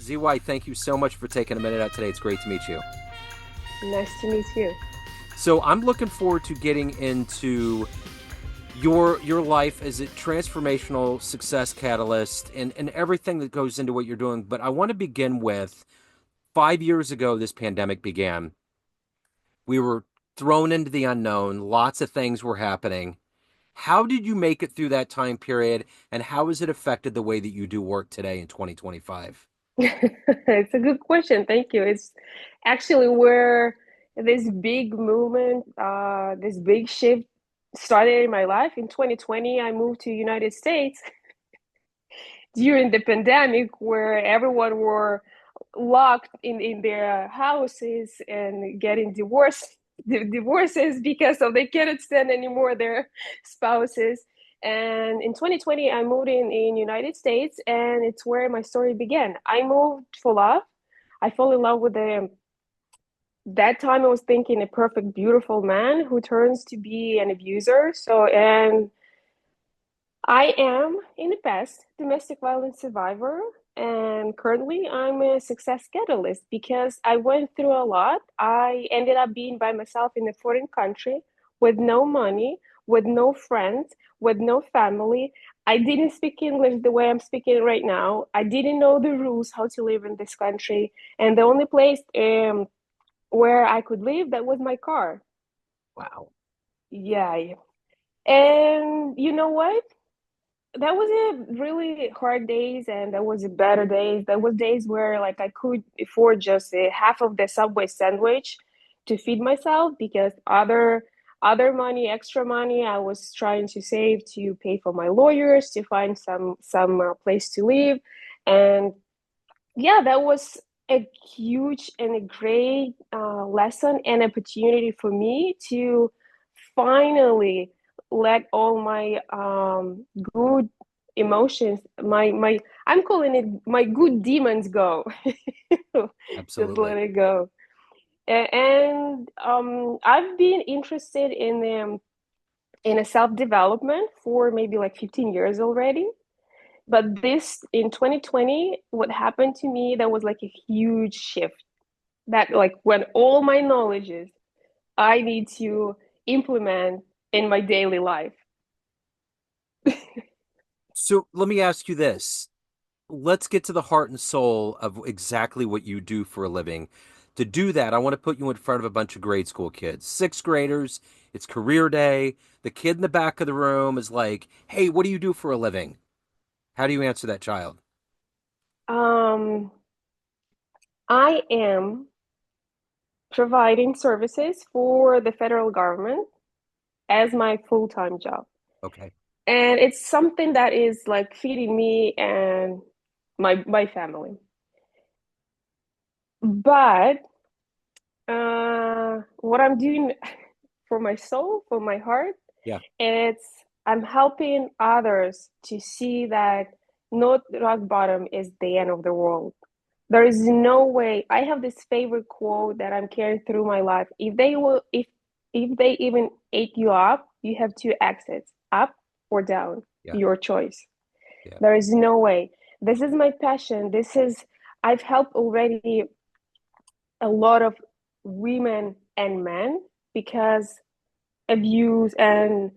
ZY, thank you so much for taking a minute out today. It's great to meet you. Nice to meet you. So I'm looking forward to getting into your life as a transformational success catalyst and everything that goes into what you're doing. But I want to begin with 5 years ago, this pandemic began. We were thrown into the unknown. Lots of things were happening. How did you make it through that time period, and how has it affected the way that you do work today in 2025? It's a good question. Thank you. It's actually where this big movement, this big shift started in my life. In 2020, I moved to United States during the pandemic where everyone were locked in their houses and getting divorces because of they cannot stand anymore their spouses. And in 2020, I moved in United States, and it's where my story began. I moved for love. I fell in love with the that time I was thinking a perfect, beautiful man who turns to be an abuser. So, and I am, in the past, domestic violence survivor, and currently I'm a success catalyst because I went through a lot. I ended up being by myself in a foreign country with no money, with no friends, with no family. I didn't speak English the way I'm speaking right now. I didn't know the rules how to live in this country, and the only place where I could live that was my car. Wow. Yeah, and you know what? That was a really hard days, and that was a better days. That was days where like I could afford just a half of the Subway sandwich to feed myself because other money, extra money, I was trying to save to pay for my lawyers to find some place to live, and yeah, that was a huge and a great lesson and opportunity for me to finally let all my good emotions, my I'm calling it my good demons go. Just let Absolutely. it go. And I've been interested in a self-development for maybe like 15 years already. But this in 2020, what happened to me, that was like a huge shift. That like when all my knowledges I need to implement in my daily life. So let me ask you this. Let's get to the heart and soul of exactly what you do for a living. To do that, I want to put you in front of a bunch of grade school kids, sixth graders. It's career day. The kid in the back of the room is like, "Hey, what do you do for a living?" How do you answer that child? Um, I am providing services for the federal government as my full-time job. Okay. And it's something that is like feeding me and my family. But what I'm doing for my soul, for my heart, Yeah. it's I'm helping others to see that not rock bottom is the end of the world. There is no way. I have this favorite quote that I'm carrying through my life. If they even ate you up, you have two exits, up or down, Yeah. your choice. Yeah. There is no way. This is my passion. I've helped already a lot of women and men because abuse and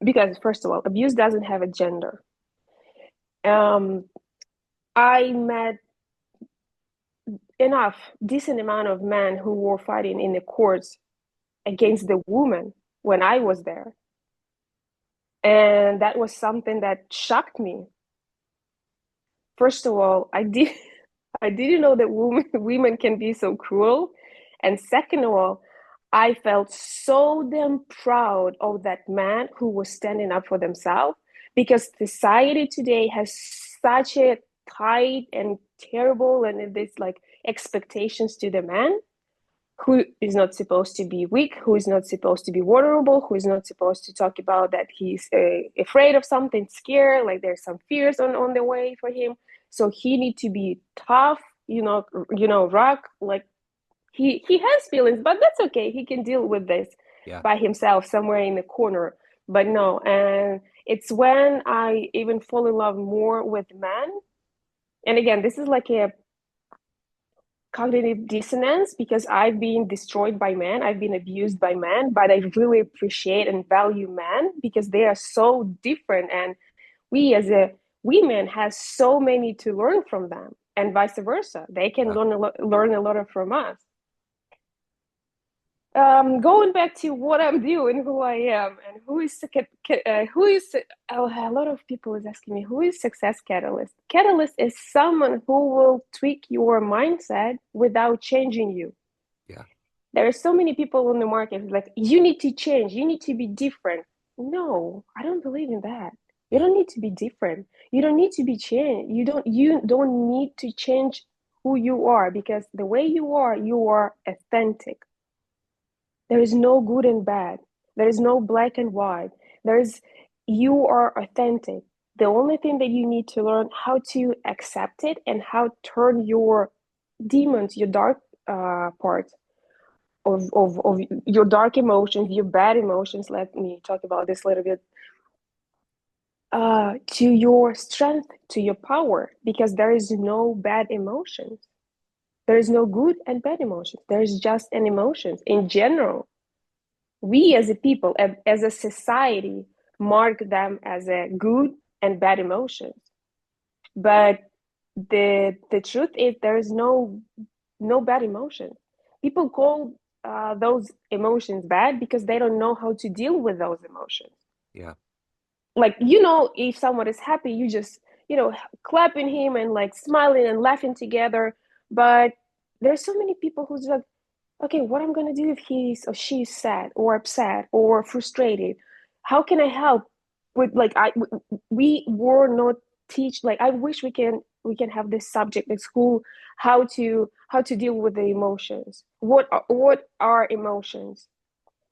because first of all, abuse doesn't have a gender. Um, I met enough decent amount of men who were fighting in the courts against the woman when I was there, and that was something that shocked me. First of all, I didn't know that women can be so cruel, and second of all, I felt so damn proud of that man who was standing up for themselves because society today has such a tight and terrible and this like expectations to the man who is not supposed to be weak, who is not supposed to be vulnerable, who is not supposed to talk about that he's afraid of something, scared, like there's some fears on the way for him. So he need to be tough, rock. Like he has feelings, but that's okay. He can deal with this Yeah. by himself somewhere in the corner. But no, and it's when I even fall in love more with men. And again, this is like a cognitive dissonance because I've been destroyed by men, I've been abused by men, but I really appreciate and value men because they are so different, and we as a women has so many to learn from them, and vice versa. They can Yeah. learn a lot from us. Going back to what I'm doing, who I am, and who is a lot of people is asking me who is success catalyst. Catalyst is someone who will tweak your mindset without changing you. Yeah. There are so many people on the market like you need to change, you need to be different. No, I don't believe in that. You Yeah. don't need to be different. You don't need to be changed. You don't need to change who you are because the way you are authentic. There is no good and bad. There is no black and white. There is you are authentic. The only thing that you need to learn how to accept it and how to turn your demons, your dark part of your dark emotions, your bad emotions. Let me talk about this a little bit. To your strength, to your power, because there is no bad emotions. There is no good and bad emotions. There is just an emotions in general. We as a people, as a society, mark them as a good and bad emotions. But the truth is there is no bad emotions. People call those emotions bad because they don't know how to deal with those emotions. Yeah. Like if someone is happy, you just clapping him and like smiling and laughing together. But there's so many people who's like, okay, what I'm gonna do if he's or she's sad or upset or frustrated? How can I help? With like we were not teach like I wish we can have this subject in school, how to deal with the emotions. What are emotions?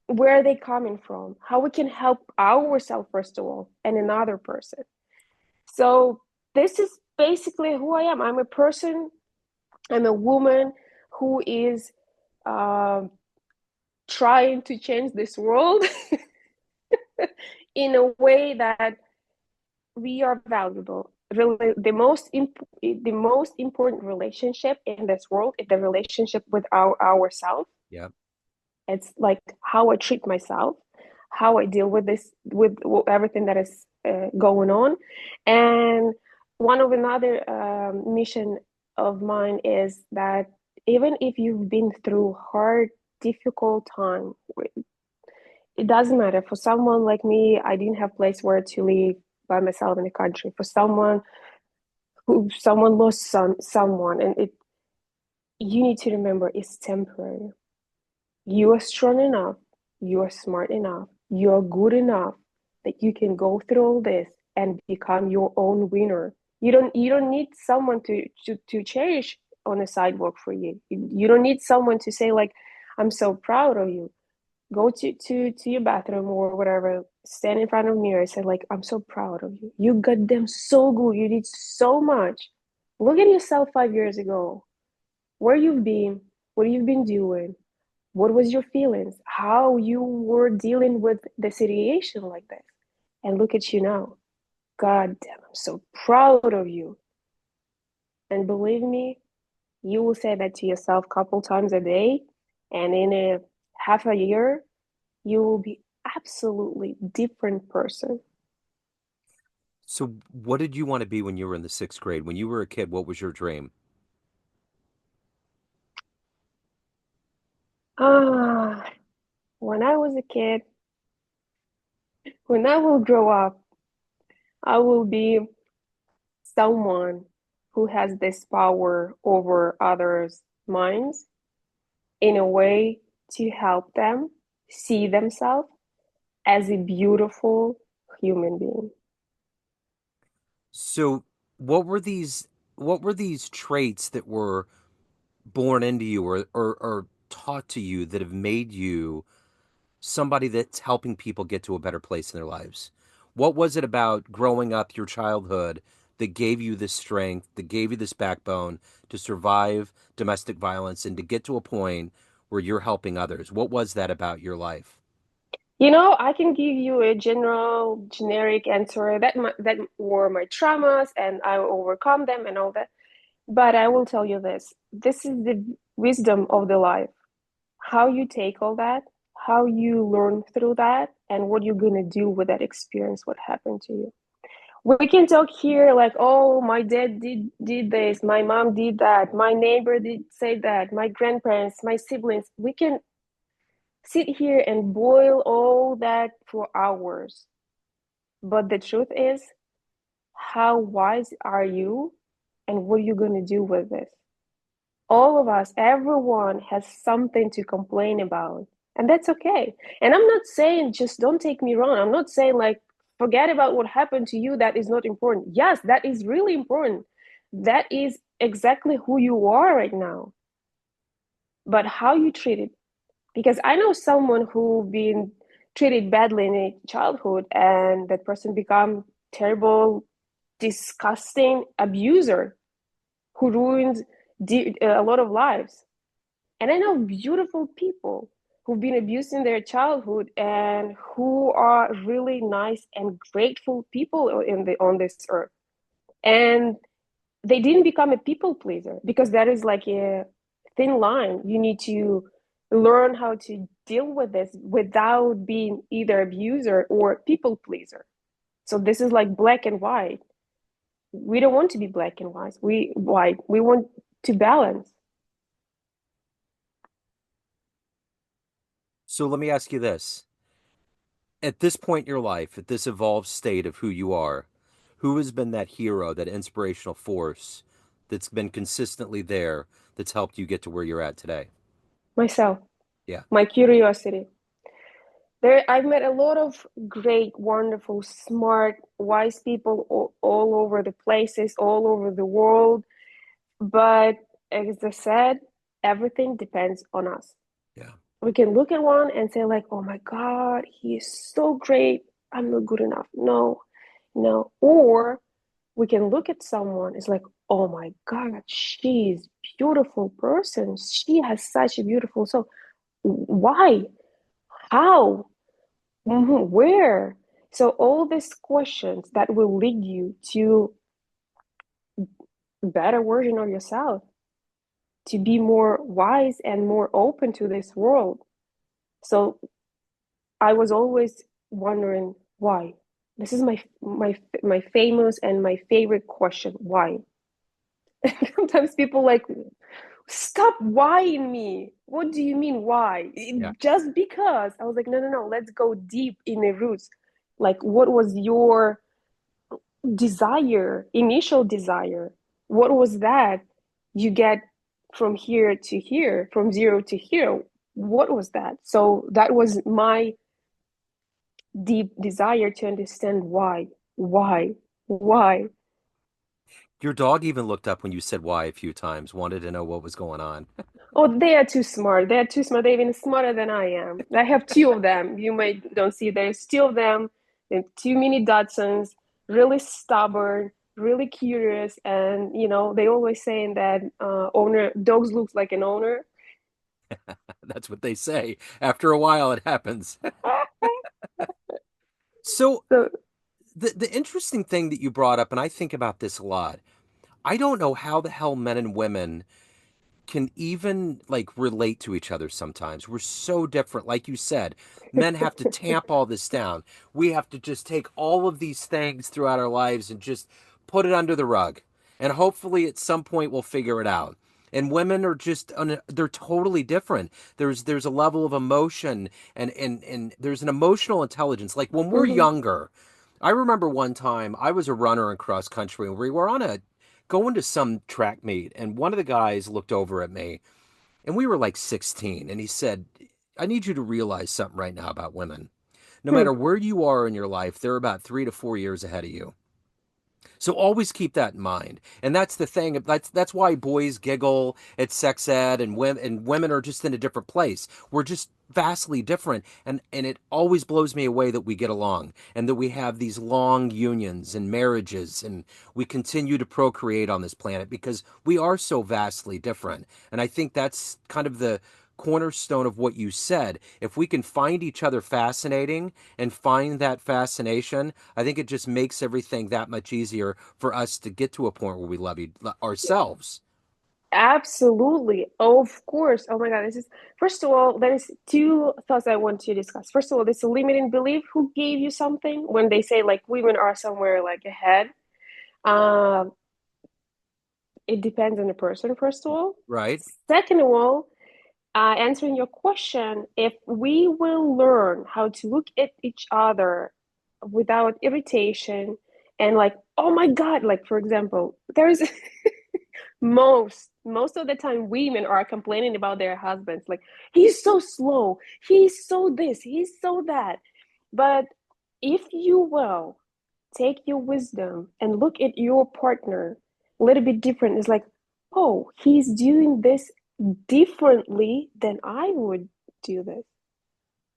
Where are they coming from? How we can help ourselves first of all and another person. So this is basically who I am. I'm a person. I'm a woman who is um trying to change this world in a way that we are valuable. Really, the most important relationship in this world is the relationship with ourselves. Yeah. It's like how I treat myself, how I deal with this, with everything that is going on. And one of another mission of mine is that even if you've been through hard, difficult time, it doesn't matter. For someone like me, I didn't have place where to live by myself in the country. For someone lost someone, and you need to remember it's temporary. You are strong enough, you are smart enough, you are good enough that you can go through all this and become your own winner. You don't need someone to cherish on the sidewalk for you. You don't need someone to say like, I'm so proud of you. Go to your bathroom or whatever, stand in front of a mirror and say like, I'm so proud of you. You got them so good. You did so much. Look at yourself 5 years ago, where you've been, what you've been doing, what was your feelings, how you were dealing with the situation like this. And look at you now. God damn, I'm so proud of you. And believe me, you will say that to yourself a couple times a day, and in a half a year, you will be absolutely different person. So, what did you want to be when you were in the sixth grade? When you were a kid, what was your dream? Ah, when I was a kid, when I will grow up, I will be someone who has this power over others' minds in a way to help them see themselves as a beautiful human being. So, what were these what were these traits that were born into you or taught to you that have made you somebody that's helping people get to a better place in their lives? What was it about growing up, your childhood, that gave you this strength, that gave you this backbone to survive domestic violence and to get to a point where you're helping others? What was that about your life? I can give you a generic answer that were my traumas and I overcome them and all that. But I will tell you this. This is wisdom of the life, how you take all that, how you learn through that, and what you're going to do with that experience, what happened to you. We can talk here like, oh, my dad did this, my mom did that, my neighbor did say that, my grandparents, my siblings. We can sit here and boil all that for hours. But the truth is, how wise are you and what are you going to do with this? All of us, everyone has something to complain about, and that's okay. And I'm not saying, just don't take me wrong, I'm not saying like forget about what happened to you, that is not important. Yes, that is really important. That is exactly who you are right now. But how you treat it, because I know someone who been treated badly in a childhood and that person become terrible, disgusting abuser who ruined a lot of lives. And I know beautiful people who've been abused in their childhood and who are really nice and grateful people on this earth. And they didn't become a people pleaser, because that is like a thin line. You need to learn how to deal with this without being either abuser or people pleaser. So this is like black and white. We don't want to be black and white. We want to balance. So let me ask you this. At this point in your life, at this evolved state of who you are, who has been that hero, that inspirational force that's been consistently there, that's helped you get to where you're at today? Myself, Yeah. my curiosity. There, I've met a lot of great, wonderful, smart, wise people all over the places, all over the world. But as I said, everything depends on us. Yeah. We can look at one and say, like, oh my God, he is so great. I'm not good enough. No, no. Or we can look at someone, it's like, oh my God, she's beautiful person. She has such a beautiful soul. Why? How? Where? So all these questions that will lead you to a better version of yourself, to be more wise and more open to this world. So I was always wondering why. This is my famous and my favorite question. Why? Sometimes people like, stop whying me. What do you mean why? Yeah. Just because. I was like, no, no, no. Let's go deep in the roots. Like, what was your desire, initial desire? What was that you get from here to here, from zero to here? What was that? So that was my deep desire to understand why, why. Your dog even looked up when you said why a few times, wanted to know what was going on. Oh, they are too smart. They are too smart. They're even smarter than I am. I have two of them. You might don't see. There's two of them. They're two mini Dachshunds, really stubborn, really curious, and they always saying that owner dogs looks like an owner. That's what they say. After a while, it happens. So So the interesting thing that you brought up, and I think about this a lot, I don't know how the hell men and women can even like relate to each other sometimes. We're so different. Like you said, men have to tamp all this down. We have to just take all of these things throughout our lives and just put it under the rug. And hopefully at some point we'll figure it out. And women are just they're totally different. There's a level of emotion and there's an emotional intelligence. Like when we're mhm. younger, I remember one time I was a runner in cross country and we were on a going to some track meet, and one of the guys looked over at me, and we were like 16, and he said, I need you to realize something right now about women. No Hmm. matter where you are in your life, they're about 3 to 4 years ahead of you. So always keep that in mind. And that's the thing. That's why boys giggle at sex ed and women are just in a different place. We're just vastly different. And it always blows me away that we get along and that we have these long unions and marriages and we continue to procreate on this planet because we are so vastly different. And I think that's kind of the cornerstone of what you said. If we can find each other fascinating and find that fascination, I think it just makes everything that much easier for us to get to a point where we love ourselves. Absolutely. Of course. Oh my God. This is, first of all, there's two thoughts I want to discuss. First of all, this limiting belief, who gave you something when they say like women are somewhere like ahead. Um, it depends on the person, first of all. Right. Second of all, answering your question, if we will learn how to look at each other without irritation and like, oh my God, like for example, there's most of the time women are complaining about their husbands like he's so slow, he's so this, he's so that. But if you will take your wisdom and look at your partner a little bit different, it's like, oh, he's doing this differently than I would do this.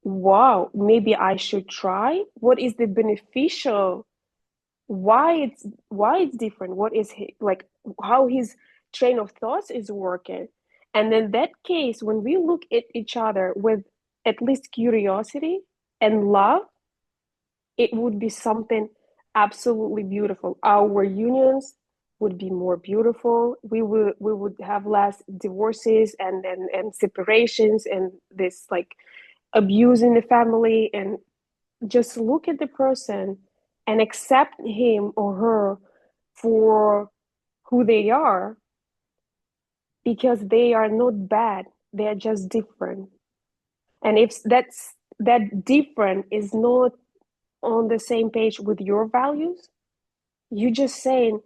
Wow, maybe I should try. What is the beneficial, why it's different, what is like how his train of thoughts is working. And in that case, when we look at each other with at least curiosity and love, it would be something absolutely beautiful. Our unions would be more beautiful. We would have less divorces and separations and this like abuse in the family. And just look at the person and accept him or her for who they are, because they are not bad, they are just different. And if that different is not on the same page with your values, you just saying,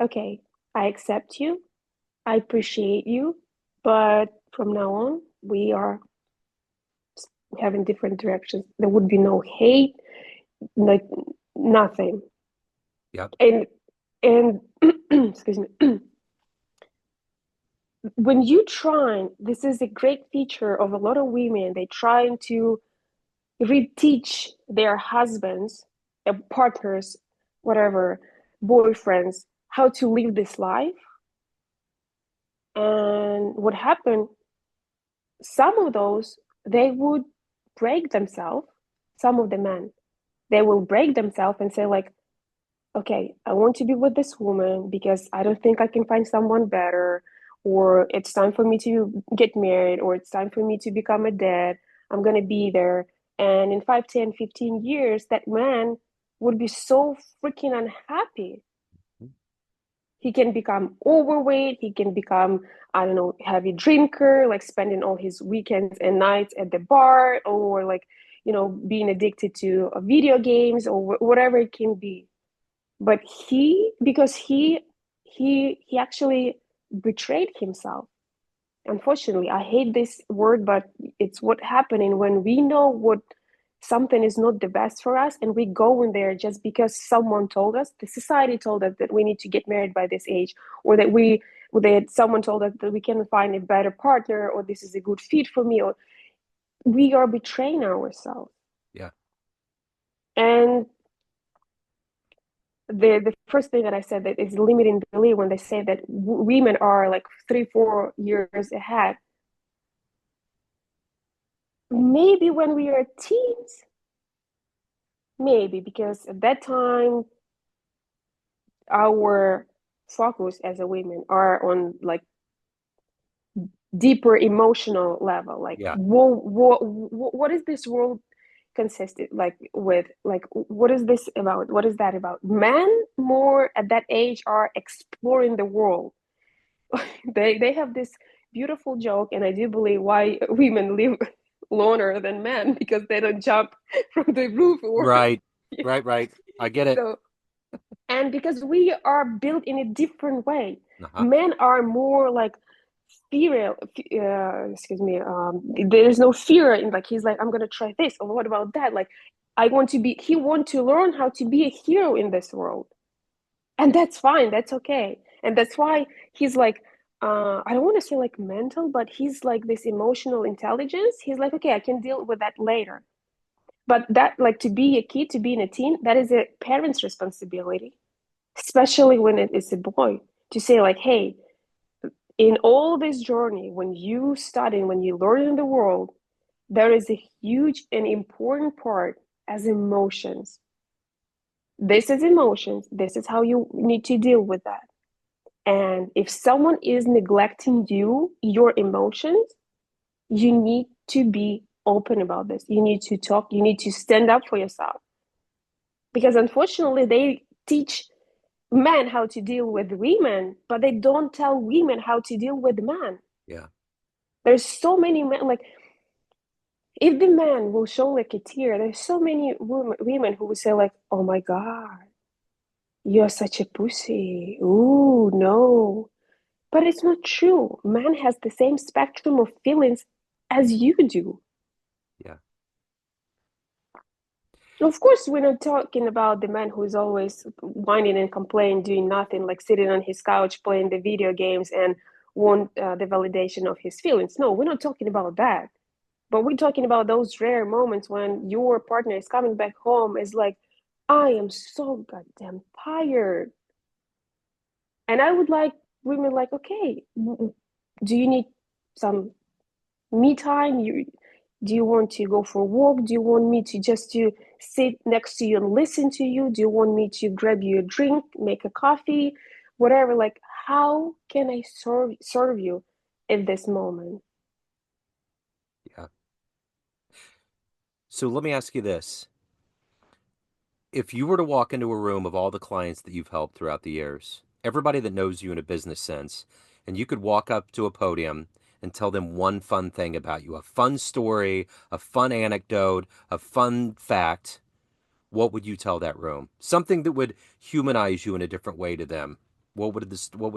okay, I accept you, I appreciate you, but from now on we are having different directions. There would be no hate, like nothing. Yep. And excuse me, when you try, this is a great feature of a lot of women, they trying to reteach their husbands, partners, whatever, boyfriends, how to live this life. And what happened, some of those, they would break themselves. Some of the men, they will break themselves and say like, okay, I want to be with this woman because I don't think I can find someone better, or it's time for me to get married, or it's time for me to become a dad. I'm going to be there. And in 5, 10, 15 years, that man would be so freaking unhappy. He can become overweight. He can become, I don't know, heavy drinker, like spending all his weekends and nights at the bar, or like, being addicted to video games or whatever it can be. But because he actually betrayed himself. Unfortunately, I hate this word, but it's what happening when we know what something is not the best for us, and we go in there just because someone told us, the society told us that we need to get married by this age, or that someone told us that we can find a better partner, or this is a good fit for me, or we are betraying ourselves. Yeah. And the first thing that I said, that is limiting belief, when they say that women are like 3, 4 years ahead. Maybe when we are teens, maybe because at that time our focus as a women are on like deeper emotional level, like Yeah. what is this world consisted like with, like what is this about, what is that about. Men more at that age are exploring the world. They have this beautiful joke, and I do believe why women live longer than men, because they don't jump from the roof or Right. Right. Right. I get it. so. And because we are built in a different way, Uh-huh. men are more like fear. Excuse me. There is no fear in, like, he's like, I'm gonna try this, or what about that? Like, I want to be. He want to learn how to be a hero in this world, and that's fine, that's okay. And that's why he's like, I don't want to say like mental, but he's like this emotional intelligence. He's like, okay, I can deal with that later. But that, like, to be a kid, to be in a teen, that is a parent's responsibility, especially when it is a boy, to say like, hey, in all this journey, when you study, when you learn in the world, there is a huge and important part as emotions. This is emotions, this is how you need to deal with that. And if someone is neglecting you, your emotions, you need to be open about this. You need to talk, you need to stand up for yourself. Because unfortunately, they teach men how to deal with women, but they don't tell women how to deal with men. Yeah. There's so many men, like, if the man will show like a tear, there's so many women who will say, like, oh my God, you're such a pussy. Ooh, no. But it's not true. Man has the same spectrum of feelings as you do. Yeah. Of course, we're not talking about the man who is always whining and complaining, doing nothing, like sitting on his couch playing the video games and want the validation of his feelings. No, we're not talking about that. But we're talking about those rare moments when your partner is coming back home, is like, I am so goddamn tired. And I would like women like, okay, do you need some me time? Do you want to go for a walk? Do you want me to just to sit next to you and listen to you? Do you want me to grab you a drink, make a coffee, whatever? Like, how can I serve you in this moment? Yeah. So let me ask you this. If you were to walk into a room of all the clients that you've helped throughout the years, everybody that knows you in a business sense, and you could walk up to a podium and tell them one fun thing about you, a fun story, a fun anecdote, a fun fact, what would you tell that room? Something that would humanize you in a different way to them. What would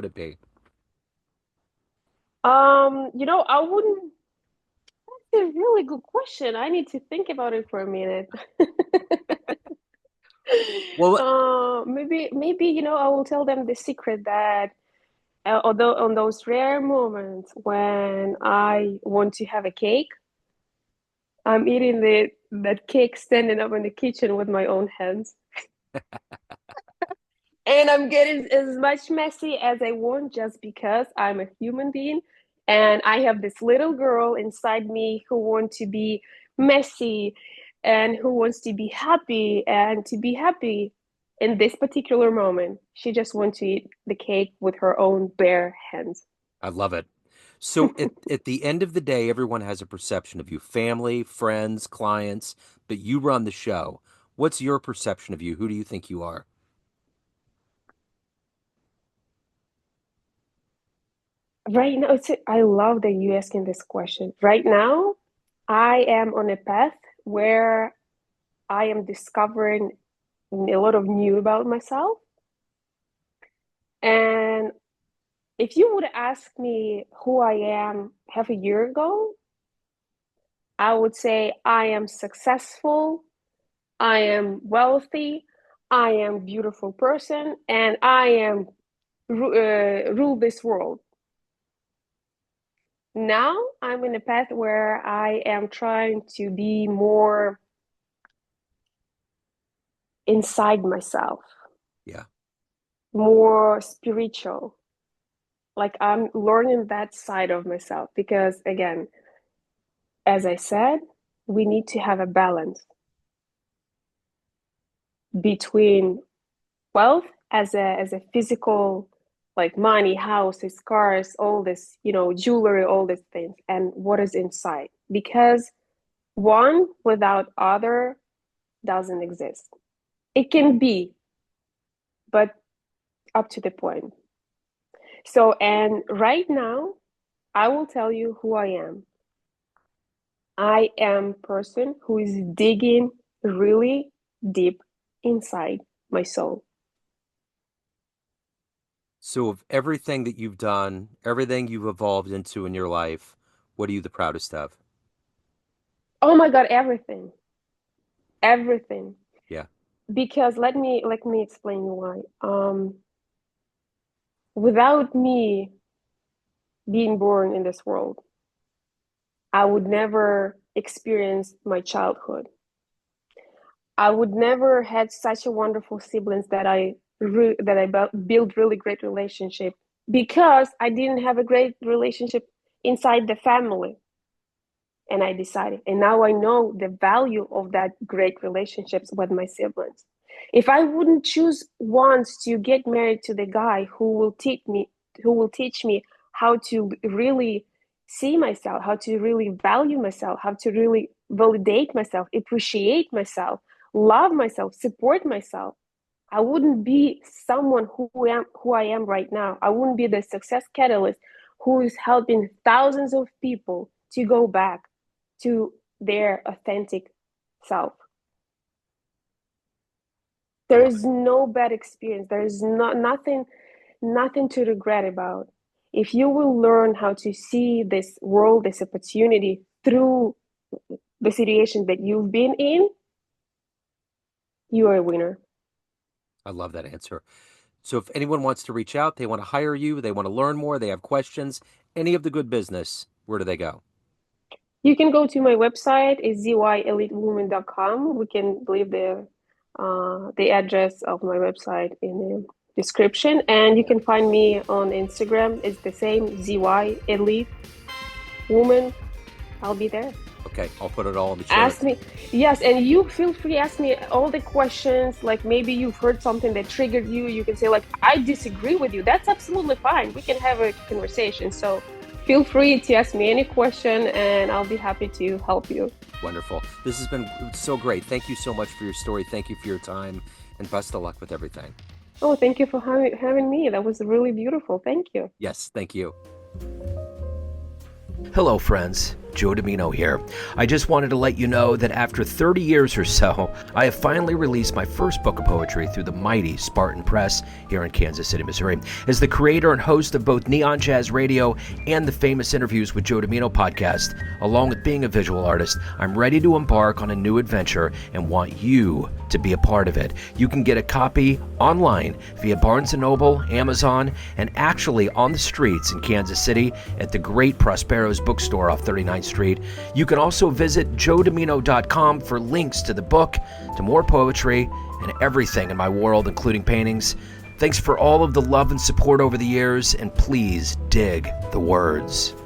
it be? I wouldn't. That's a really good question. I need to think about it for a minute. Well, Maybe I will tell them the secret that although on those rare moments when I want to have a cake, I'm eating that cake standing up in the kitchen with my own hands. And I'm getting as much messy as I want just because I'm a human being and I have this little girl inside me who wants to be messy and who wants to be happy and to be happy in this particular moment. She just wants to eat the cake with her own bare hands. I love it. So at the end of the day, everyone has a perception of you, family, friends, clients, but you run the show. What's your perception of you? Who do you think you are? Right now, I love that you asking this question. Right now, I am on a path where I am discovering a lot of new about myself. And if you would ask me who I am half a year ago, I would say I am successful, I am wealthy, I am a beautiful person, and I am rule this world. Now I'm in a path where I am trying to be more inside myself, Yeah. more spiritual. Like I'm learning that side of myself because, again, as I said, we need to have a balance between wealth as a physical, like money, houses, cars, all this, jewelry, all these things, and what is inside. Because one without other doesn't exist. It can be, but up to the point. So, and right now, I will tell you who I am. I am a person who is digging really deep inside my soul. So of everything that you've done, everything you've evolved into in your life, what are you the proudest of? Oh my God, everything, everything. Yeah. Because let me explain you why. Without me being born in this world, I would never experience my childhood. I would never had such a wonderful siblings that I built really great relationship because I didn't have a great relationship inside the family. And I decided, and now I know the value of that great relationships with my siblings. If I wouldn't choose once to get married to the guy who will who will teach me how to really see myself, how to really value myself, how to really validate myself, appreciate myself, love myself, support myself, I wouldn't be someone who I am right now. I wouldn't be the success catalyst who is helping thousands of people to go back to their authentic self. There is no bad experience. There is nothing to regret about. If you will learn how to see this world, this opportunity through the situation that you've been in, you are a winner. I love that answer. So if anyone wants to reach out, they want to hire you, they want to learn more, they have questions, any of the good business, where do they go? You can go to my website, it's zoielitewoman.com. We can leave the address of my website in the description. And you can find me on Instagram. It's the same, ZY Elite Woman. I'll be there. Okay, I'll put it all in the chat. Ask me, yes, and you feel free, ask me all the questions. Like maybe you've heard something that triggered you. You can say like, I disagree with you. That's absolutely fine. We can have a conversation. So feel free to ask me any question and I'll be happy to help you. Wonderful. This has been so great. Thank you so much for your story. Thank you for your time and best of luck with everything. Oh, thank you for having me. That was really beautiful. Thank you. Yes, thank you. Hello, friends. Joe Dimino here. I just wanted to let you know that after 30 years or so, I have finally released my first book of poetry through the mighty Spartan Press here in Kansas City, Missouri. As the creator and host of both Neon Jazz Radio and the Famous Interviews with Joe Dimino podcast, along with being a visual artist, I'm ready to embark on a new adventure and want you to be a part of it. You can get a copy online via Barnes & Noble, Amazon, and actually on the streets in Kansas City at the great Prospero's bookstore off 39th Street. You can also visit joedimino.com for links to the book, to more poetry, and everything in my world, including paintings. Thanks for all of the love and support over the years, and please dig the words.